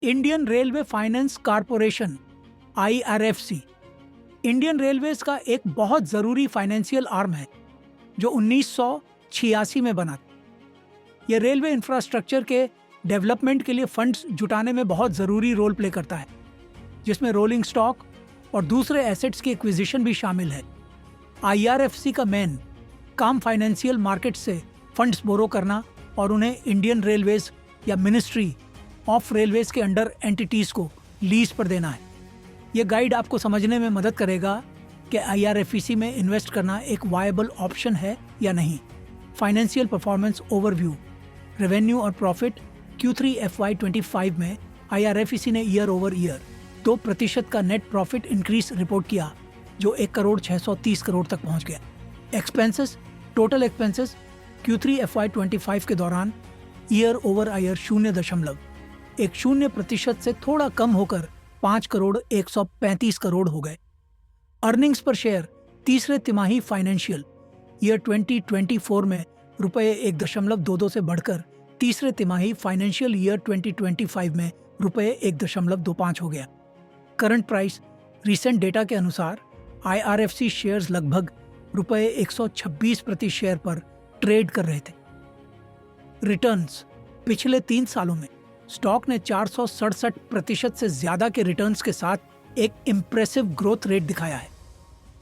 Indian railway finance corporation IRFC Indian railways का एक बहुत ज़रूरी फाइनेंशियल आर्म है जो 1986 में बना था। ये रेलवे इंफ्रास्ट्रक्चर के डेवलपमेंट के लिए फंड्स जुटाने में बहुत ज़रूरी रोल प्ले करता है, जिसमें रोलिंग स्टॉक और दूसरे एसेट्स की एक्विजिशन भी शामिल है। IRFC का मेन काम फाइनेंशियल मार्केट से फंड्स बोरो करना और उन्हें इंडियन रेलवेज या मिनिस्ट्री ऑफ रेलवेज के अंडर एंटिटीज़ को लीज पर देना है। ये गाइड आपको समझने में मदद करेगा कि IRFC में इन्वेस्ट करना एक वायबल ऑप्शन है या नहीं। फाइनेंशियल परफॉर्मेंस ओवरव्यू, रेवेन्यू और प्रॉफिट Q3 FY25 में IRFC ने ईयर ओवर ईयर 2% का नेट प्रॉफिट इंक्रीज रिपोर्ट किया, जो 1,630 करोड़ तक पहुंच गया। Expenses, total expenses Q3 FY25 के दौरान ईयर ओवर ईयर 0% से थोड़ा कम होकर 5,135 करोड़ हो गए। अर्निंग्स पर शेयर तीसरे तिमाही फाइनेंशियल ईयर 2024 में ₹1.22 से बढ़कर तीसरे तिमाही फाइनेंशियल ईयर 2025 में ₹1.25 हो गया। करंट प्राइस रीसेंट डेटा के अनुसार IRFC शेयर्स लगभग ₹126 प्रति शेयर पर ट्रेड कर रहे थे। रिटर्न्स, पिछले 3 सालों में स्टॉक ने 467% से ज्यादा के रिटर्न्स के साथ एक इम्प्रेसिव ग्रोथ रेट दिखाया है।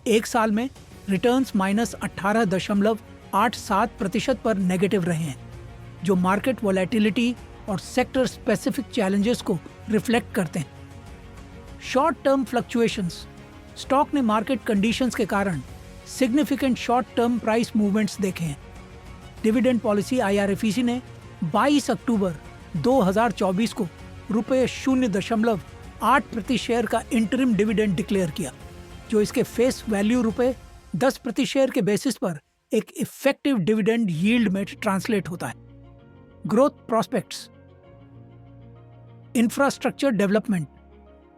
एक साल में रिटर्न्स -18.87% पर नेगेटिव रहे हैं, जो मार्केट वोलेटिलिटी और सेक्टर स्पेसिफिक चैलेंजेस को रिफ्लेक्ट करते हैं। शॉर्ट टर्म फ्लक्चुएशंस, स्टॉक ने मार्केट कंडीशंस के कारण significant short term price movements देखे हैं। डिविडेंड पॉलिसी IRFC ने 22 अक्टूबर 2024 को ₹0.8 प्रति शेयर का इंटरिम डिविडेंड डिक्लेयर किया, जो इसके फेस वैल्यू ₹10 प्रति शेयर के बेसिस पर एक इफेक्टिव डिविडेंड यील्ड में ट्रांसलेट होता है। ग्रोथ प्रोस्पेक्ट्स, इंफ्रास्ट्रक्चर डेवलपमेंट,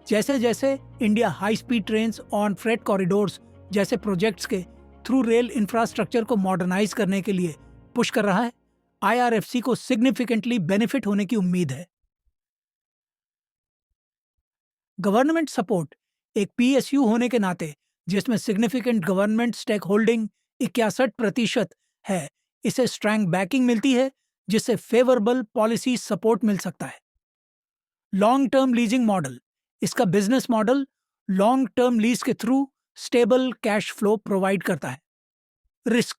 जैसे जैसे India high speed trains on freight corridors जैसे प्रोजेक्ट्स के थ्रू रेल इंफ्रास्ट्रक्चर को मॉडर्नाइज करने के लिए पुश कर रहा है, IRFC को सिग्निफिकेंटली बेनिफिट होने की उम्मीद है। गवर्नमेंट सपोर्ट, एक PSU होने के नाते जिसमें सिग्निफिकेंट गवर्नमेंट स्टेक होल्डिंग 61% है, इसे स्ट्रॉन्ग बैकिंग मिलती है, जिससे फेवरेबल पॉलिसी सपोर्ट मिल सकता है। लॉन्ग टर्म लीजिंग मॉडल, इसका business model long term lease के through stable cash flow provide करता है। रिस्क,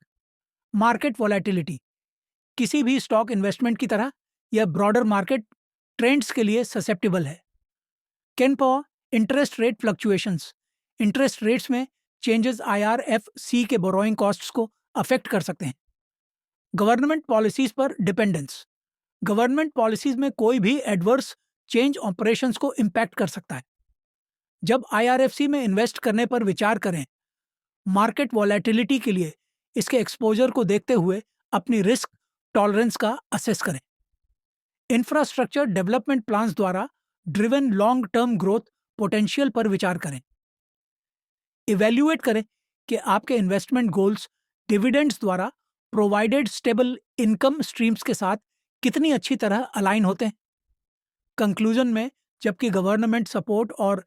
मार्केट वोलेटिलिटी, किसी भी स्टॉक इन्वेस्टमेंट की तरह यह ब्रॉडर मार्केट ट्रेंड्स के लिए ससेप्टेबल है। केनपॉ, interest rate fluctuations, interest rates में चेंजेस IRFC के बोरोइंग कॉस्ट्स को अफेक्ट कर सकते हैं। गवर्नमेंट पॉलिसीज पर डिपेंडेंस, गवर्नमेंट पॉलिसीज में कोई भी एडवर्स चेंज ऑपरेशंस को इम्पैक्ट कर सकता है। जब IRFC में इन्वेस्ट करने पर विचार करें, मार्केट वोलेटिलिटी के लिए इसके एक्सपोजर को देखते हुए अपनी रिस्क टॉलरेंस का असेस करें। इंफ्रास्ट्रक्चर डेवलपमेंट प्लान्स द्वारा driven long term growth potential पर विचार करें। इवैल्यूएट करें कि आपके इन्वेस्टमेंट गोल्स डिविडेंड्स द्वारा प्रोवाइडेड स्टेबल इनकम स्ट्रीम्स के साथ कितनी अच्छी तरह अलाइन होते हैं। कंक्लूजन में, जबकि गवर्नमेंट सपोर्ट और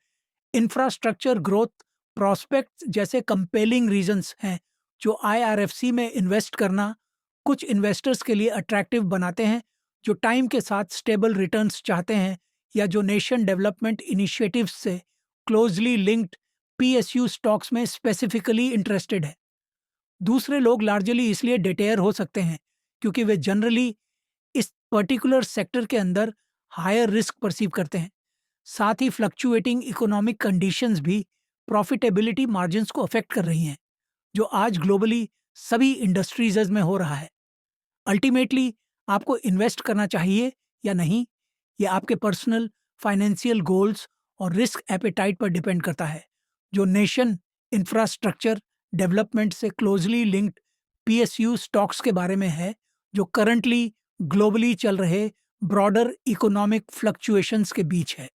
इंफ्रास्ट्रक्चर ग्रोथ प्रोस्पेक्ट्स जैसे कंपेलिंग रीजंस हैं जो IRFC में इन्वेस्ट करना कुछ इन्वेस्टर्स के लिए अट्रैक्टिव बनाते हैं, जो टाइम के साथ स्टेबल रिटर्न्स चाहते हैं या जो नेशन डेवलपमेंट इनिशिएटिव्स से क्लोजली लिंक्ड PSU स्टॉक्स में स्पेसिफिकली इंटरेस्टेड है। दूसरे लोग लार्जली इसलिए डिटेयर हो सकते हैं क्योंकि वे जनरली इस पर्टिकुलर सेक्टर के अंदर हायर रिस्क परसीव करते हैं। साथ ही फ्लक्चुएटिंग इकोनॉमिक कंडीशंस भी प्रॉफिटेबिलिटी मार्जिन्स को अफेक्ट कर रही हैं, जो आज ग्लोबली सभी इंडस्ट्रीज में हो रहा है। अल्टीमेटली आपको इन्वेस्ट करना चाहिए या नहीं, यह आपके पर्सनल फाइनेंशियल गोल्स और रिस्क एपेटाइट पर डिपेंड करता है, जो नेशन इंफ्रास्ट्रक्चर डेवलपमेंट से क्लोजली लिंक्ड PSU स्टॉक्स के बारे में है, जो करंटली ग्लोबली चल रहे ब्रॉडर इकोनॉमिक फ्लक्चुएशंस के बीच है।